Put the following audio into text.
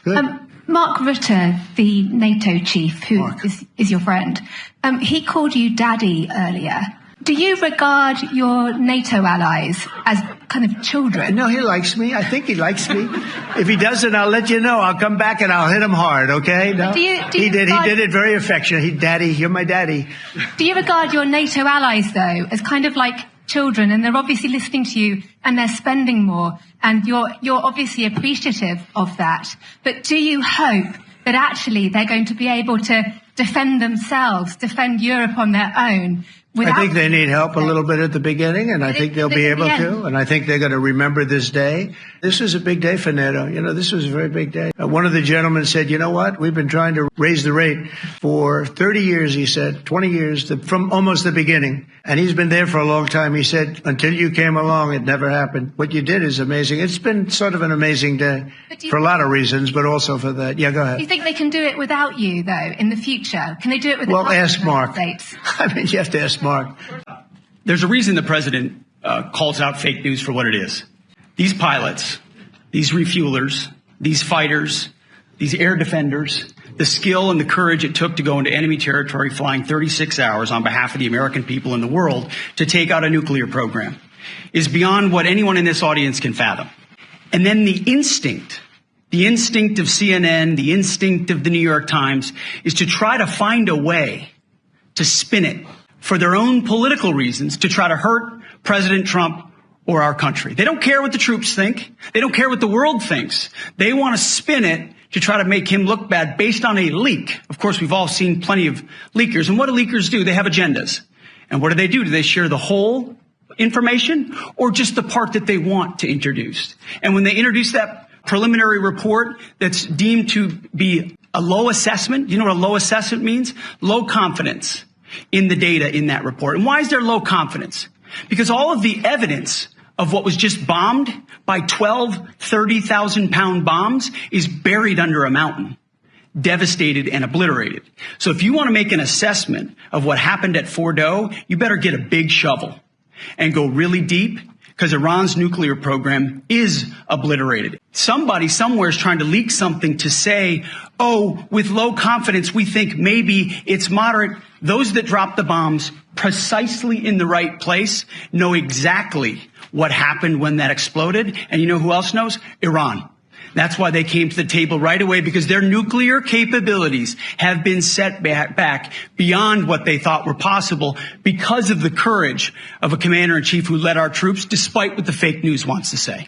Good. Mark Rutte, the NATO chief, who is your friend, he called you daddy earlier. Do you regard your NATO allies as kind of children? No, he likes me. I think he likes me. If he doesn't, I'll let you know. I'll come back and I'll hit him hard, okay? No, he did it very affectionate. Daddy, you're my daddy. Do you regard your NATO allies, though, as kind of like children, and they're obviously listening to you and they're spending more, and you're obviously appreciative of that, but do you hope that actually they're going to be able to defend themselves, defend Europe on their own? I think they need help a little bit at the beginning, and I think they'll be able to, and I think they're going to remember this day. This is a big day for NATO. You know, this was a very big day. One of the gentlemen said, you know what, we've been trying to raise the rate for 30 years, he said, 20 years, from almost the beginning. And he's been there for a long time. He said, until you came along, it never happened. What you did is amazing. It's been sort of an amazing day for a lot of reasons, but also for that. Yeah, go ahead. Do you think they can do it without you, though, in the future? Can they do it without ask Mark. States? I mean, you have to ask Mark. There's a reason the president calls out fake news for what it is. These pilots, these refuelers, these fighters, these air defenders, the skill and the courage it took to go into enemy territory flying 36 hours on behalf of the American people and the world to take out a nuclear program is beyond what anyone in this audience can fathom. And then the instinct of CNN, the instinct of the New York Times is to try to find a way to spin it for their own political reasons, to try to hurt President Trump or our country. They don't care what the troops think. They don't care what the world thinks. They want to spin it to try to make him look bad based on a leak. Of course, we've all seen plenty of leakers. And what do leakers do? They have agendas. And what do? Do they share the whole information or just the part that they want to introduce? And when they introduce that preliminary report that's deemed to be a low assessment, you know what a low assessment means? Low confidence in the data in that report. And why is there low confidence? Because all of the evidence of what was just bombed by 12 30,000-pound bombs is buried under a mountain, devastated and obliterated. So if you want to make an assessment of what happened at Fordo, you better get a big shovel and go really deep, because Iran's nuclear program is obliterated. Somebody somewhere is trying to leak something to say, oh, with low confidence, we think maybe it's moderate. Those that dropped the bombs precisely in the right place know exactly what happened when that exploded. And you know who else knows? Iran. That's why they came to the table right away, because their nuclear capabilities have been set back beyond what they thought were possible because of the courage of a commander-in-chief who led our troops, despite what the fake news wants to say.